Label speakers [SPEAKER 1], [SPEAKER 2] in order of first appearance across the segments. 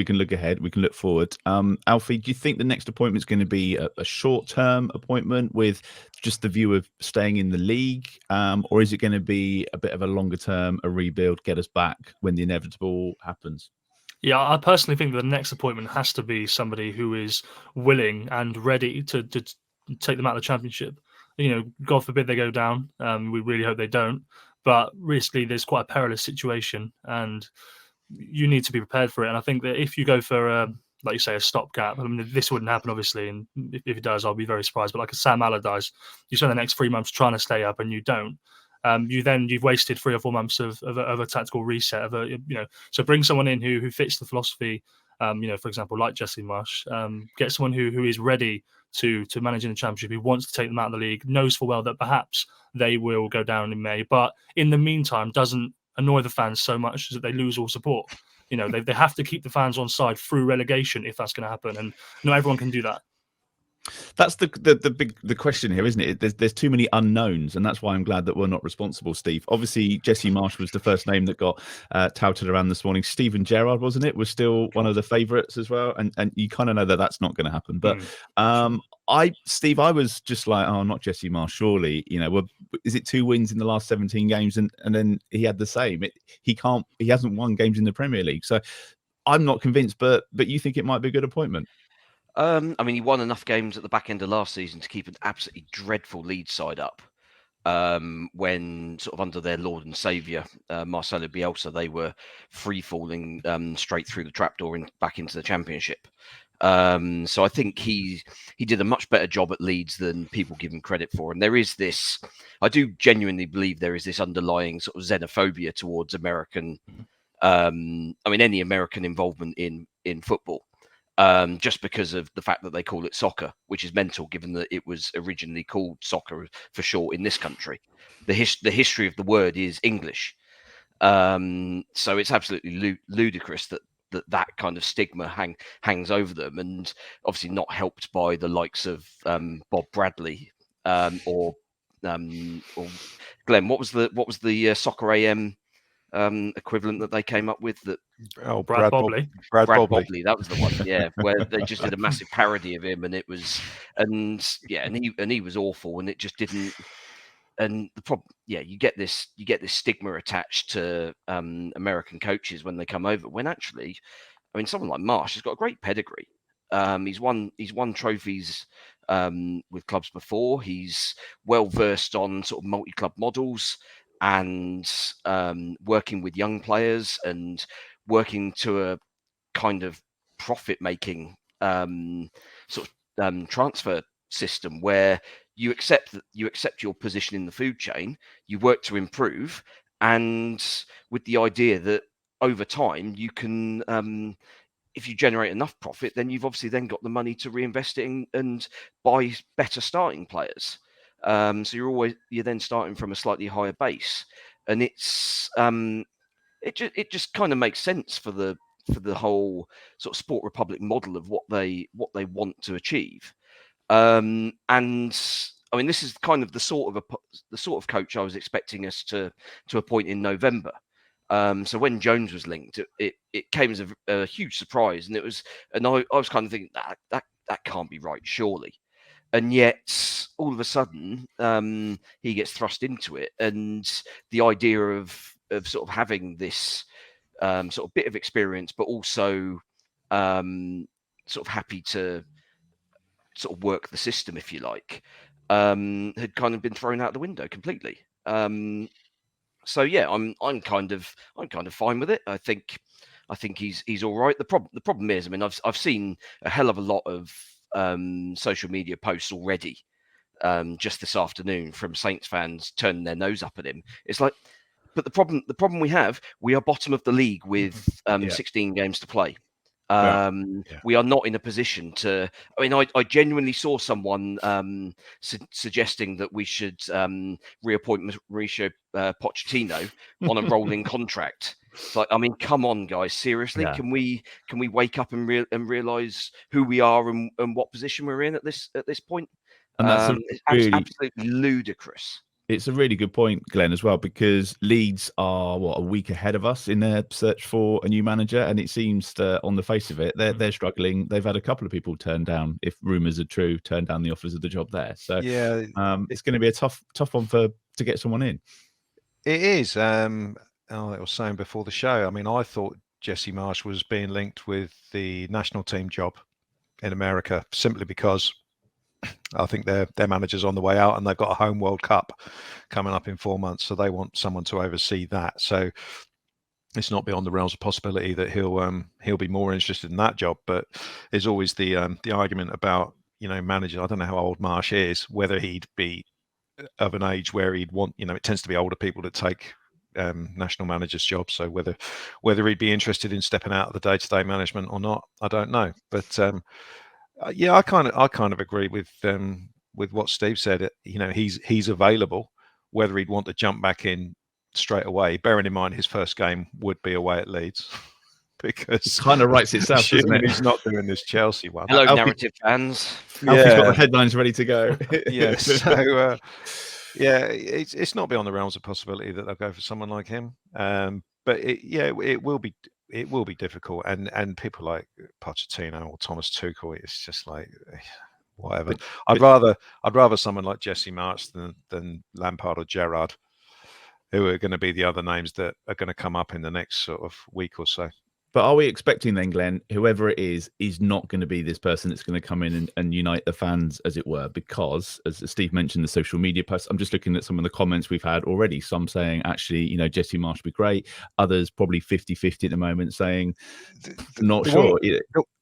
[SPEAKER 1] can look ahead, we can look forward. Alfie, do you think the next appointment is going to be a short-term appointment with just the view of staying in the league, or is it going to be a bit of a longer-term, a rebuild, get us back when the inevitable happens?
[SPEAKER 2] Yeah, I personally think that the next appointment has to be somebody who is willing and ready to take them out of the Championship. God forbid they go down. We really hope they don't. But realistically, there's quite a perilous situation, and you need to be prepared for it. And I think that if you go for, like you say, a stopgap, I mean, this wouldn't happen, obviously. And if it does, I'll be very surprised. But like a Sam Allardyce, you spend the next 3 months trying to stay up and you don't. You've wasted 3 or 4 months of a tactical reset. So bring someone in who fits the philosophy. For example, like Jesse Marsch, get someone who is ready to manage in the Championship, who wants to take them out of the league, knows full well that perhaps they will go down in May, but in the meantime doesn't annoy the fans so much that they lose all support. They have to keep the fans on side through relegation if that's going to happen, and not everyone can do that.
[SPEAKER 1] That's the big question here, isn't it? There's too many unknowns, and that's why I'm glad that we're not responsible, Steve. Obviously, Jesse Marsch was the first name that got touted around this morning. Steven Gerrard, wasn't it? Was still one of the favourites as well, and you kind of know that that's not going to happen. But Steve, I was just like, oh, not Jesse Marsch, surely. Is it 2 wins in the last 17 games, and then he had the same? He hasn't won games in the Premier League, so I'm not convinced. But you think it might be a good appointment?
[SPEAKER 3] He won enough games at the back end of last season to keep an absolutely dreadful Leeds side up. When sort of under their Lord and Saviour, Marcelo Bielsa, they were free falling straight through the trapdoor and back into the Championship. So I think he did a much better job at Leeds than people give him credit for. And there is this, I do genuinely believe there is this underlying sort of xenophobia towards American, any American involvement in football. Just because of the fact that they call it soccer, which is mental, given that it was originally called soccer for short in this country. The history of the word is English. So it's absolutely ludicrous that kind of stigma hangs over them, and obviously not helped by the likes of Bob Bradley or Glen. What was the Soccer AM equivalent that they came up with?
[SPEAKER 2] Brad Bobley.
[SPEAKER 3] Brad Bobley, that was the one. Yeah, where they just did a massive parody of him, and he was awful, and it just didn't. And the problem, you get this stigma attached to American coaches when they come over. When actually, someone like Marsch has got a great pedigree. He's won trophies with clubs before. He's well versed on sort of multi-club models and working with young players and working to a kind of profit-making transfer system where you accept your position in the food chain, you work to improve, and with the idea that over time you can, if you generate enough profit, then you've obviously then got the money to reinvest it and buy better starting players. So you're then starting from a slightly higher base, and it's it just kind of makes sense for the whole sort of Sport Republic model of what they want to achieve. And this is kind of the sort of coach I was expecting us to appoint in November. So when Jones was linked, it came as a huge surprise, and I was kind of thinking that can't be right, surely. And yet, all of a sudden, he gets thrust into it, and the idea of sort of having this sort of bit of experience, but also sort of happy to sort of work the system, if you like, had kind of been thrown out the window completely. So yeah, I'm kind of fine with it. I think he's all right. The problem is, I've seen a hell of a lot of social media posts already just this afternoon from Saints fans turning their nose up at him. It's like, but the problem we are bottom of the league with 16 games to play. We are not in a position to. I genuinely saw someone suggesting that we should reappoint Mauricio Pochettino on a rolling contract. It's like, come on, guys, seriously, can we wake up and realize who we are and what position we're in at this point?
[SPEAKER 1] And that's
[SPEAKER 3] it's absolutely ludicrous.
[SPEAKER 1] It's a really good point, Glenn, as well, because Leeds are a week ahead of us in their search for a new manager, and it seems that on the face of it, they're struggling. They've had a couple of people turn down, if rumours are true, turn down the offers of the job there. So
[SPEAKER 4] Yeah,
[SPEAKER 1] it's going to be a tough one to get someone in.
[SPEAKER 4] it is. I was saying before the show. I mean, I thought Jesse Marsch was being linked with the national team job in America simply because I think their manager's on the way out and they've got a home World Cup coming up in 4 months, so they want someone to oversee that. So it's not beyond the realms of possibility that he'll be more interested in that job. But there's always the argument about manager. I don't know how old Marsch is, whether he'd be of an age where he'd want it tends to be older people that take national managers' jobs. So whether he'd be interested in stepping out of the day-to-day management or not, I don't know. But yeah, I kind of agree with what Steve said. He's available. Whether he'd want to jump back in straight away, bearing in mind his first game would be away at Leeds, because
[SPEAKER 1] it kind of writes itself, doesn't it?
[SPEAKER 4] He's not doing this Chelsea one.
[SPEAKER 3] Hello,
[SPEAKER 1] Alfie,
[SPEAKER 3] narrative fans.
[SPEAKER 1] Alfie's got the headlines ready to go.
[SPEAKER 4] Yes. So yeah, it's not beyond the realms of possibility that they'll go for someone like him. But it will be difficult, and people like Pochettino or Thomas Tuchel, it's just like whatever. I'd rather someone like Jesse Marsch than Lampard or Gerrard, who are going to be the other names that are going to come up in the next sort of week or so.
[SPEAKER 1] But are we expecting then, Glenn, whoever it is not going to be this person that's going to come in and unite the fans, as it were? Because, as Steve mentioned, the social media posts, I'm just looking at some of the comments we've had already. Some saying, actually, Jesse Marsch would be great. Others probably 50-50 at the moment, saying, not sure.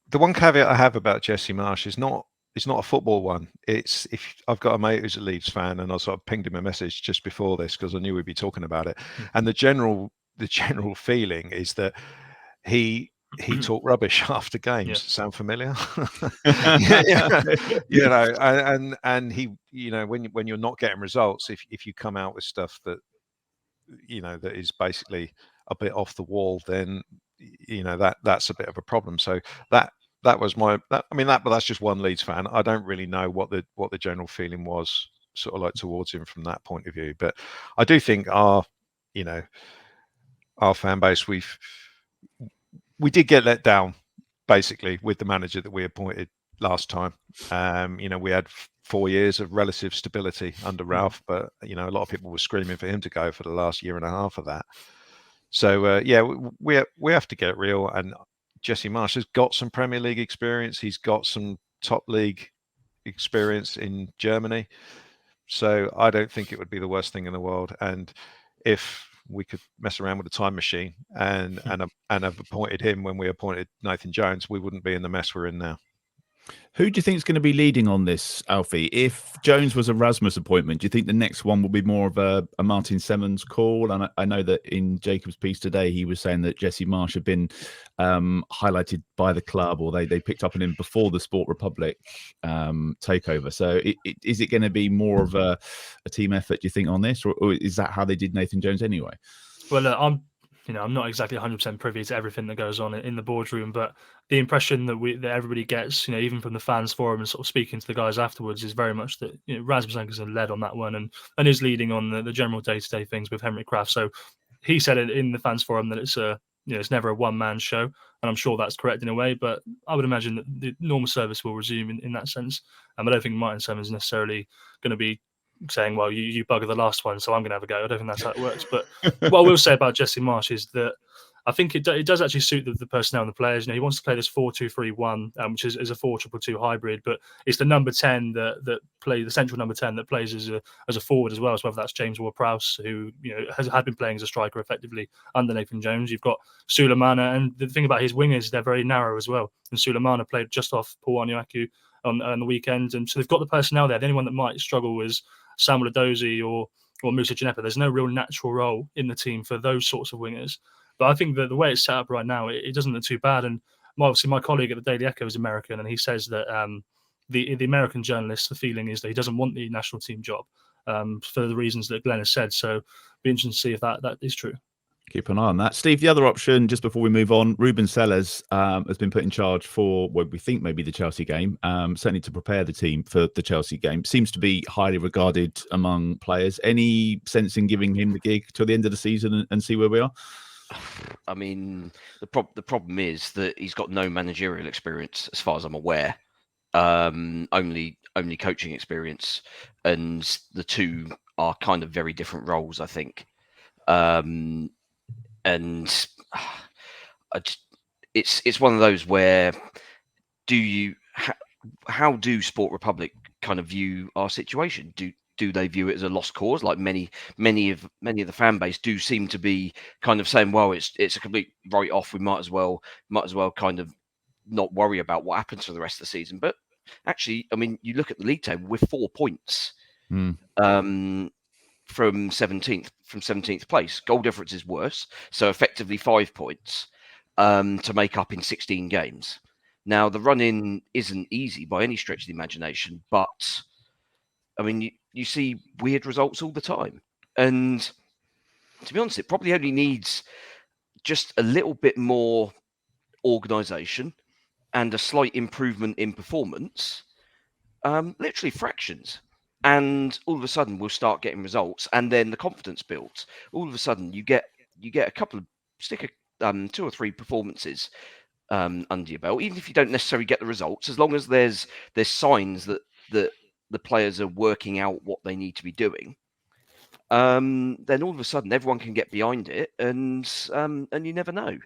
[SPEAKER 4] The one caveat I have about Jesse Marsch is not a football one. It's if I've got a mate who's a Leeds fan, and I sort of pinged him a message just before this because I knew we'd be talking about it. And the general feeling is that he talked rubbish after games. Yeah. Sound familiar? And he, when you're not getting results, if you come out with stuff that that is basically a bit off the wall, then that's a bit of a problem. So that was but that's just one Leeds fan. I don't really know what the general feeling was sort of like towards him from that point of view. But I do think our fan base, we did get let down basically with the manager that we appointed last time. We had 4 years of relative stability under Ralph, but a lot of people were screaming for him to go for the last year and a half of that. So we have to get real. And Jesse Marsch has got some Premier League experience. He's got some top league experience in Germany. So I don't think it would be the worst thing in the world. And if we could mess around with a time machine and have appointed him when we appointed Nathan Jones, we wouldn't be in the mess we're in now.
[SPEAKER 1] Who do you think is going to be leading on this, Alfie? If Jones was a Rasmus appointment, do you think the next one will be more of a Martin Semmens call? And I know that in Jacob's piece today, he was saying that Jesse Marsch had been highlighted by the club, or they picked up on him before the Sport Republic takeover. So is it going to be more of a team effort, do you think, on this? Or is that how they did Nathan Jones anyway?
[SPEAKER 2] Well, I'm not exactly 100% privy to everything that goes on in the boardroom, but the impression that everybody gets, even from the fans forum and sort of speaking to the guys afterwards, is very much that Rasmus Ankersen led on that one and is leading on the general day-to-day things with Henrik Kraft. So he said it in the fans forum that it's it's never a one-man show, and I'm sure that's correct in a way. But I would imagine that the normal service will resume in that sense. I don't think Martin Semmens is necessarily going to be saying, well, you bugger the last one, so I'm going to have a go. I don't think that's how it works. But what I will say about Jesse Marsch is that I think it does actually suit the personnel and the players. He wants to play this 4-2-3-1, which is a 4-2-2 hybrid, but it's the number 10 that play the central number 10 that plays as a forward as well. So whether that's James Ward-Prowse, who had been playing as a striker effectively under Nathan Jones. You've got Sulemana, and the thing about his wingers, they're very narrow as well. And Sulemana played just off Paul Anuaku on the weekend, and so they've got the personnel there. The only one that might struggle is Samuel Edozie or Musa Ginepa. There's no real natural role in the team for those sorts of wingers. But I think that the way it's set up right now, it doesn't look too bad. And obviously, my colleague at the Daily Echo is American, and he says that the American journalist, the feeling is that he doesn't want the national team job for the reasons that Glenn has said. So it'll be interesting to see if that is true.
[SPEAKER 1] Keep an eye on that. Steve, the other option, just before we move on, Rubén Sellés has been put in charge for what we think may be the Chelsea game, certainly to prepare the team for the Chelsea game. Seems to be highly regarded among players. Any sense in giving him the gig till the end of the season and see where we are?
[SPEAKER 3] I mean, the problem is that he's got no managerial experience, as far as I'm aware. Only coaching experience, and the two are kind of very different roles, I think. And it's one of those where how do Sport Republic kind of view our situation? Do they view it as a lost cause? Like many of the fan base do seem to be kind of saying, well, it's a complete write off. We might as well kind of not worry about what happens for the rest of the season. But actually, I mean, you look at the league table with 4 points. From 17th place. Goal difference is worse, so effectively 5 points to make up in 16 games. Now, the run-in isn't easy by any stretch of the imagination, but I mean, you see weird results all the time. And to be honest, it probably only needs just a little bit more organisation and a slight improvement in performance, literally fractions. And all of a sudden, we'll start getting results, and then the confidence builds. All of a sudden, you get a couple of 2 or 3 performances under your belt, even if you don't necessarily get the results. As long as there's signs that the players are working out what they need to be doing, then all of a sudden everyone can get behind it, and you never know.